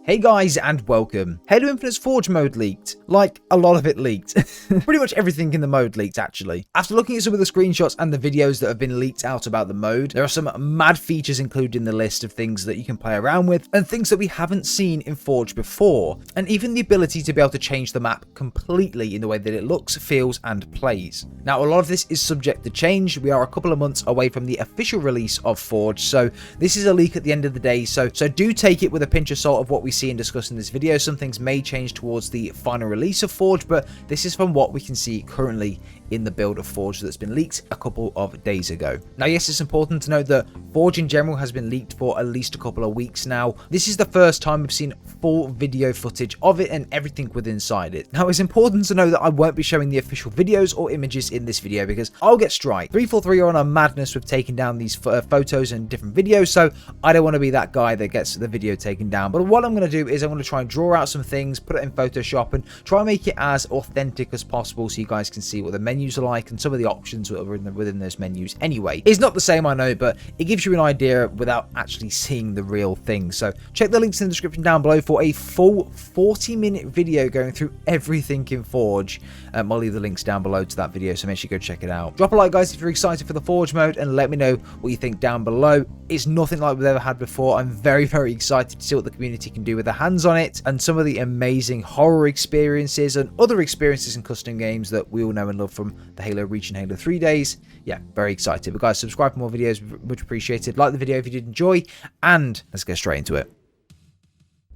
Hey guys and welcome. Halo Infinite's Forge mode leaked. Like, a lot of it leaked. Pretty much everything in the mode leaked actually. After looking at some of the screenshots and the videos that have been leaked out about the mode, there are some mad features included in the list of things that you can play around with and things that we haven't seen in Forge before, and even the ability to be able to change the map completely in the way that it looks, feels and plays. Now a lot of this is subject to change. We are a couple of months away from the official release of Forge, so this is a leak at the end of the day, so do take it with a pinch of salt of what we see and discuss in this video. Some things may change towards the final release of Forge, but this is from what we can see currently in the build of Forge that's been leaked a couple of days ago. Now yes, it's important to note that Forge in general has been leaked for at least a couple of weeks now. This is the first time we've seen full video footage of it and everything within inside it. Now it's important to know that I won't be showing the official videos or images in this video because I'll get strike. 343 are on a madness with taking down these photos and different videos, so I don't want to be that guy that gets the video taken down. But what I'm going to do is I'm going to try and draw out some things, put it in Photoshop and try and make it as authentic as possible so you guys can see what the menus are like and some of the options that are within those menus anyway. It's not the same, I know, but it gives you an idea without actually seeing the real thing. So check the links in the description down below for a full 40-minute video going through everything in Forge. I'll leave the links down below to that video, so make sure you go check it out. Drop a like guys if you're excited for the Forge mode and let me know what you think down below. It's nothing like we've ever had before. I'm very excited to see what the community can do with their hands on it and some of the amazing horror experiences and other experiences in custom games that we all know and love from the Halo Reach and Halo 3 days. Yeah, very excited. But guys, subscribe for more videos, much appreciated. Like the video if you did enjoy, and let's get straight into it.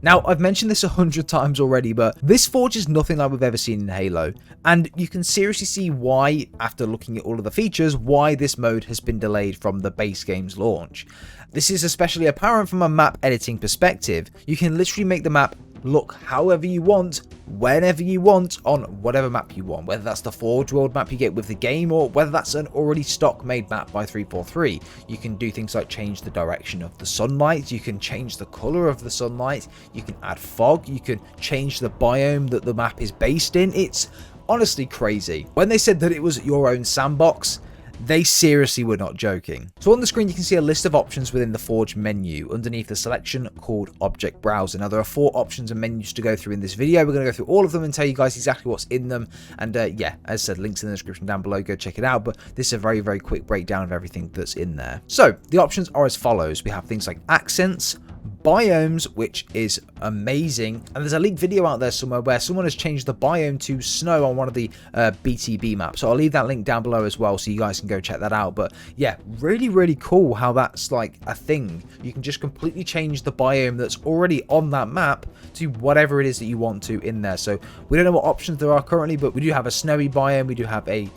Now, I've mentioned this 100 times already, but this Forge is nothing like we've ever seen in Halo, and you can seriously see why, after looking at all of the features, why this mode has been delayed from the base game's launch. This is especially apparent from a map editing perspective. You can literally make the map look however you want, whenever you want, on whatever map you want, whether that's the Forge World map you get with the game or whether that's an already stock made map by 343. You can do things like change the direction of the sunlight, you can change the color of the sunlight, you can add fog, you can change the biome that the map is based in. It's honestly crazy. When they said that it was your own sandbox, they seriously were not joking. So on the screen you can see a list of options within the Forge menu underneath the selection called Object Browser. Now there are 4 options and menus to go through in this video. We're going to go through all of them and tell you guys exactly what's in them, and yeah, as I said, links in the description down below, go check it out, but this is a very quick breakdown of everything that's in there. So the options are as follows. We have things like accents, biomes, which is amazing, and there's a leaked video out there somewhere where someone has changed the biome to snow on one of the BTB maps, so I'll leave that link down below as well so you guys can go check that out. But yeah, really cool how that's like a thing. You can just completely change the biome that's already on that map to whatever it is that you want to in there. So we don't know what options there are currently, but we do have a snowy biome, we do have a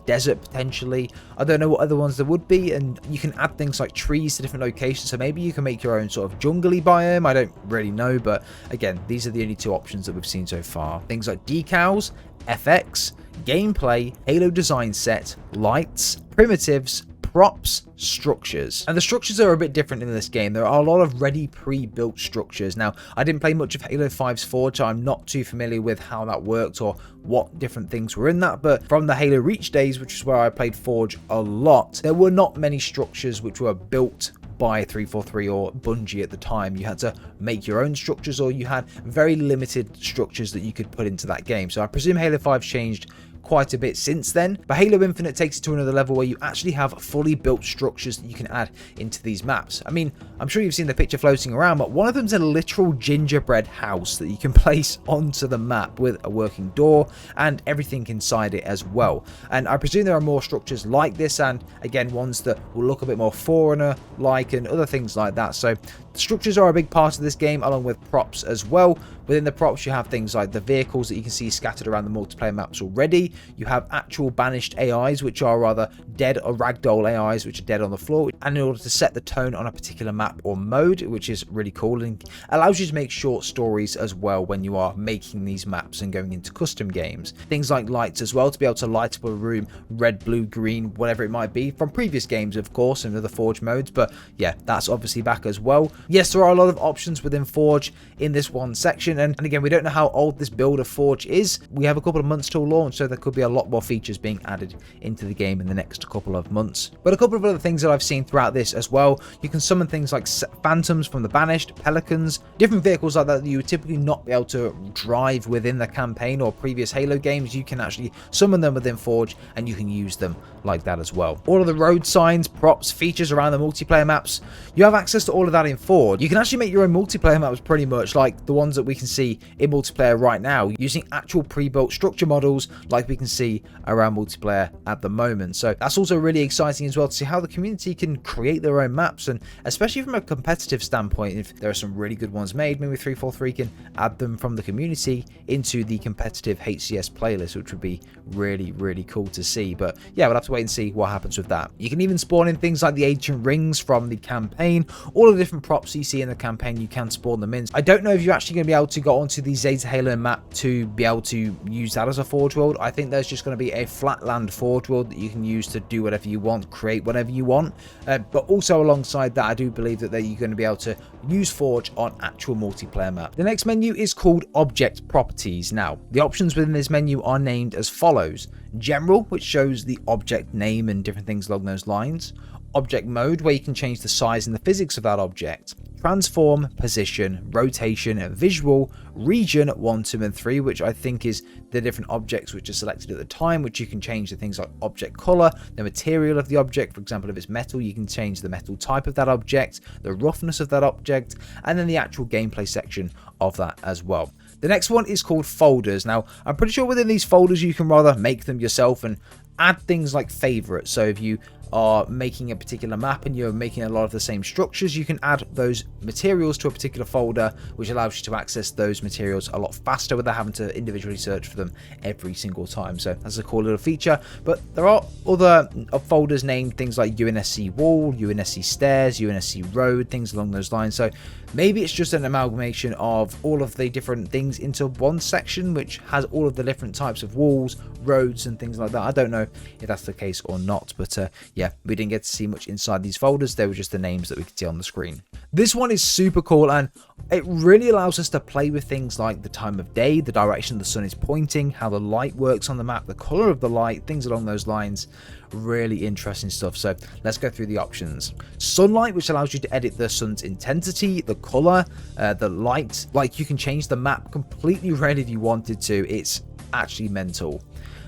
desert potentially. I don't know what other ones there would be, and you can add things like trees to different locations, so maybe you can make your own sort of jungly biome. I don't really know, but again, these are the only 2 options that we've seen so far. Things like decals, FX, gameplay, Halo design set, lights, primitives, props, structures. And the structures are a bit different in this game. There are a lot of ready pre-built structures. Now, I didn't play much of Halo 5's Forge, so I'm not too familiar with how that worked or what different things were in that, but from the Halo Reach days, which is where I played Forge a lot, there were not many structures which were built by 343 or Bungie at the time. You had to make your own structures, or you had very limited structures that you could put into that game. So I presume Halo 5's changed quite a bit since then, but Halo Infinite takes it to another level where you actually have fully built structures that you can add into these maps. I mean, I'm sure you've seen the picture floating around, but one of them's a literal gingerbread house that you can place onto the map with a working door and everything inside it as well. And I presume there are more structures like this, and again, ones that will look a bit more Forerunner-like and other things like that. So structures are a big part of this game, along with props as well. Within the props, you have things like the vehicles that you can see scattered around the multiplayer maps already. You have actual banished AIs, which are rather dead or ragdoll AIs, which are dead on the floor. And in order to set the tone on a particular map or mode, which is really cool and allows you to make short stories as well when you are making these maps and going into custom games. Things like lights as well, to be able to light up a room red, blue, green, whatever it might be, from previous games, of course, and other Forge modes. But yeah, that's obviously back as well. yes, there are a lot of options within Forge in this one section, and again, we don't know how old this build of Forge is. We have a couple of months till launch, so there could be a lot more features being added into the game in the next couple of months. But a couple of other things that I've seen throughout this as well, you can summon things like phantoms from the Banished, pelicans, different vehicles like that you would typically not be able to drive within the campaign or previous Halo games. You can actually summon them within Forge, and you can use them like that as well. All of the road signs, props, features around the multiplayer maps, you have access to all of that in Forge. You can actually make your own multiplayer maps pretty much like the ones that we can see in multiplayer right now, using actual pre-built structure models like we can see around multiplayer at the moment. So that's also really exciting as well, to see how the community can create their own maps, and especially from a competitive standpoint, if there are some really good ones made, maybe 343 can add them from the community into the competitive HCS playlist, which would be really cool to see. But yeah, we'll have to wait and see what happens with that. You can even spawn in things like the ancient rings from the campaign. All of the different props you see in the campaign, you can spawn them in. I don't know if you're actually going to be able to go onto the Zeta Halo map to be able to use that as a Forge world. I think there's just going to be a flatland Forge world that you can use to do whatever you want, create whatever you want. But also alongside that, I do believe that you're going to be able to use Forge on actual multiplayer map. The next menu is called Object Properties. Now, the options within this menu are named as follows: General, which shows the object name and different things along those lines; Object Mode, where you can change the size and the physics of that object; Transform, Position, Rotation, Visual, Region 1, 2, and 3, which I think is the different objects which are selected at the time, which you can change the things like object color, the material of the object. For example, if it's metal, you can change the metal type of that object, the roughness of that object, and then the actual gameplay section of that as well. The next one is called Folders. Now, I'm pretty sure within these folders you can rather make them yourself and add things like favorites. So if you are making a particular map and you're making a lot of the same structures, you can add those materials to a particular folder, which allows you to access those materials a lot faster without having to individually search for them every single time. So that's a cool little feature. But there are other folders named things like UNSC Wall, UNSC Stairs, UNSC Road, things along those lines. So maybe it's just an amalgamation of all of the different things into one section, which has all of the different types of walls, roads, and things like that. I don't know if that's the case or not, but yeah, we didn't get to see much inside these folders. They were just the names that we could see on the screen. This one is super cool, and it really allows us to play with things like the time of day, the direction the sun is pointing, how the light works on the map, the color of the light, things along those lines. Really interesting stuff. So let's go through the options. Sunlight, which allows you to edit the sun's intensity, the color, the light. Like, you can change the map completely red if you wanted to. It's actually mental.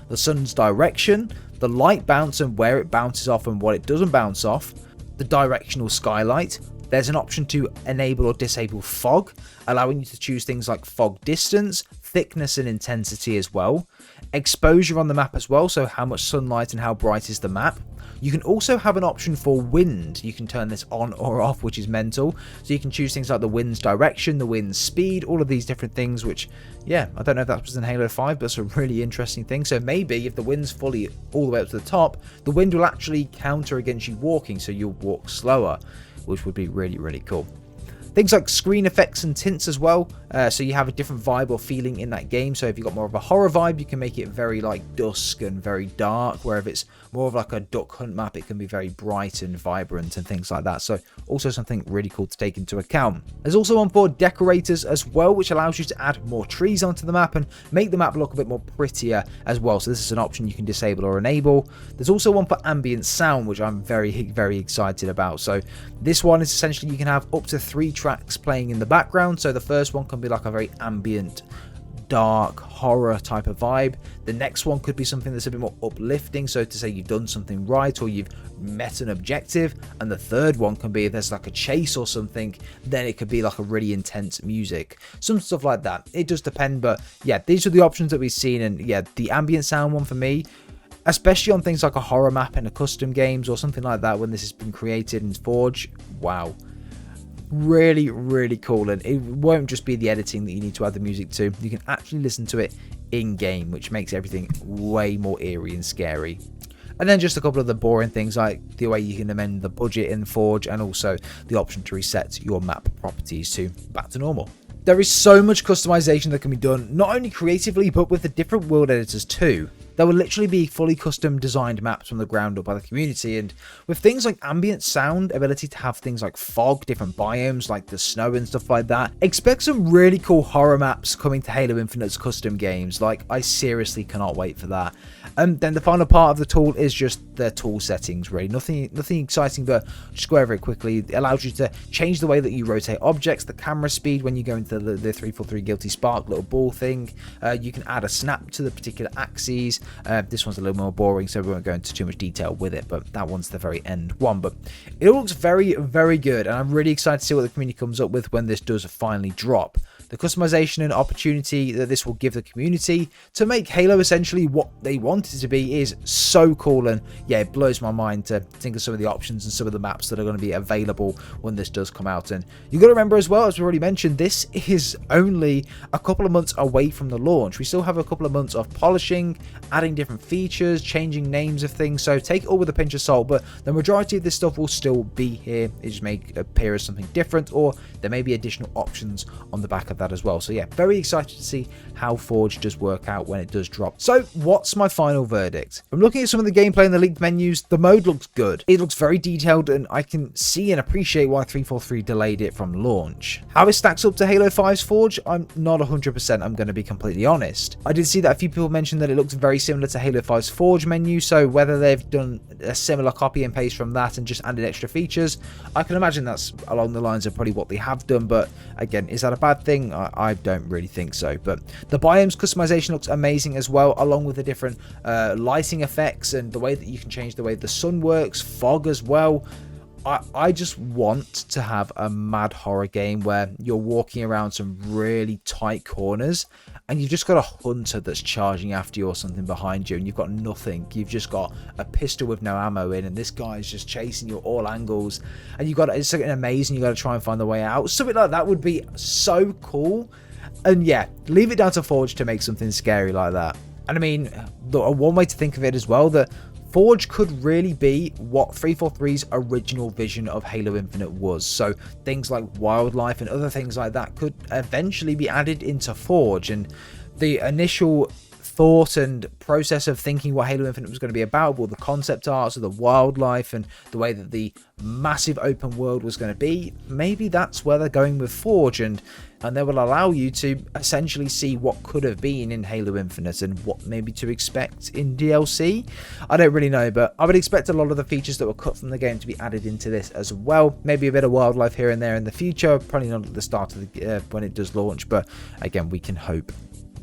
The sun's direction, the light bounce and where it bounces off and what it doesn't bounce off, the directional skylight. There's an option to enable or disable fog, allowing you to choose things like fog distance, thickness and intensity as well. Exposure on the map as well, so how much sunlight and how bright is the map. You can also have an option for wind. You can turn this on or off, which is mental. So you can choose things like the wind's direction, the wind's speed, all of these different things, which, yeah, I don't know if that was in Halo 5, but it's a really interesting thing. So maybe if the wind's fully all the way up to the top, the wind will actually counter against you walking, so you'll walk slower, which would be really cool. Things like screen effects and tints as well, so you have a different vibe or feeling in that game. So if you've got more of a horror vibe, you can make it very like dusk and very dark, where if it's more of like a duck hunt map, it can be very bright and vibrant and things like that. So also something really cool to take into account. There's also one for decorators as well, which allows you to add more trees onto the map and make the map look a bit more prettier as well. So this is an option you can disable or enable. There's also one for ambient sound, which I'm very excited about. So this one is essentially you can have up to 3 tracks playing in the background. So the first one can be like a very ambient, dark horror type of vibe. The next one could be something that's a bit more uplifting, so to say you've done something right or you've met an objective. And the third one can be if there's like a chase or something, then it could be like a really intense music, some stuff like that. It does depend, but yeah, these are the options that we've seen. And yeah, the ambient sound one for me, especially on things like a horror map in a custom games or something like that, when this has been created in Forge, wow, really cool. And it won't just be the editing that you need to add the music to, you can actually listen to it in game, which makes everything way more eerie and scary. And then just a couple of the boring things, like the way you can amend the budget in Forge, and also the option to reset your map properties to back to normal. There is so much customization that can be done, not only creatively, but with the different world editors too. There will literally be fully custom designed maps from the ground up by the community, and with things like ambient sound, ability to have things like fog, different biomes like the snow and stuff like that, expect some really cool horror maps coming to Halo Infinite's custom games. Like, I seriously cannot wait for that. And then the final part of the tool is just the tool settings, really. Nothing exciting, but just go over it quickly. It allows you to change the way that you rotate objects, the camera speed when you go into the 343 Guilty Spark little ball thing. You can add a snap to the particular axes. This one's a little more boring, so we won't go into too much detail with it, but that one's the very end one. But it looks very, very good, and I'm really excited to see what the community comes up with when this does finally drop. The customization and opportunity that this will give the community to make Halo essentially what they want it to be is so cool, and yeah, it blows my mind to think of some of the options and some of the maps that are going to be available when this does come out. And you got to remember as well, as we already mentioned, this is only a couple of months away from the launch. We still have a couple of months of polishing, adding different features, changing names of things, so take it all with a pinch of salt, but the majority of this stuff will still be here. It just may appear as something different, or there may be additional options on the back of that as well. So yeah, very excited to see how Forge does work out when it does drop. So what's my final verdict? From looking at some of the gameplay and the leaked menus, the mode looks good. It looks very detailed, and I can see and appreciate why 343 delayed it from launch. How it stacks up to Halo 5's Forge, I'm not 100%, I'm going to be completely honest. I did see that a few people mentioned that it looks very similar to Halo 5's Forge menu, so whether they've done a similar copy and paste from that and just added extra features, I can imagine that's along the lines of probably what they have done, but again, is that a bad thing? I don't really think so. But the biomes customization looks amazing as well, along with the different lighting effects and the way that you can change the way the sun works, fog as well. I just want to have a mad horror game where you're walking around some really tight corners and you've just got a hunter that's charging after you or something behind you, and you've got nothing. You've just got a pistol with no ammo in, and this guy's just chasing you at all angles, and you've got it's something amazing. You've got to try and find the way out. Something like that would be so cool. And yeah, leave it down to Forge to make something scary like that. And I mean, one way to think of it as well, that Forge could really be what 343's original vision of Halo Infinite was. So things like wildlife and other things like that could eventually be added into Forge. And the initial thought and process of thinking what Halo Infinite was going to be about, all the concept arts of the wildlife and the way that the massive open world was going to be, maybe that's where they're going with Forge, and they will allow you to essentially see what could have been in Halo Infinite and what maybe to expect in DLC. I don't really know, but I would expect a lot of the features that were cut from the game to be added into this as well. Maybe a bit of wildlife here and there in the future, probably not at the start of the when it does launch, but again, we can hope.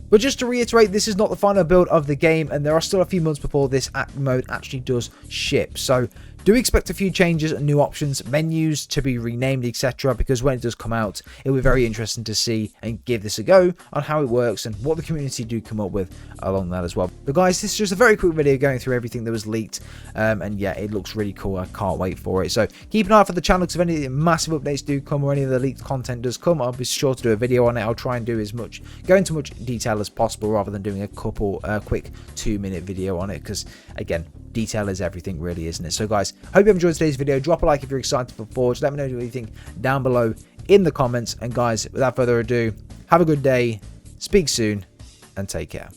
But just to reiterate, this is not the final build of the game, and there are still a few months before this mode actually does ship. So do expect a few changes and new options, menus to be renamed, etc. because when it does come out, it'll be very interesting to see and give this a go on how it works and what the community do come up with along that as well. But guys, this is just a very quick video going through everything that was leaked, and yeah, it looks really cool. I can't wait for it. So keep an eye out for the channel, because if any massive updates do come or any of the leaked content does come, I'll be sure to do a video on it. I'll try and do go into much detail as possible rather than doing a quick 2-minute video on it, because again, detail is everything really, isn't it? So guys, hope you have enjoyed today's video. Drop a like if you're excited for Forge. Let me know what you think down below in the comments. And guys, without further ado, have a good day, speak soon, and take care.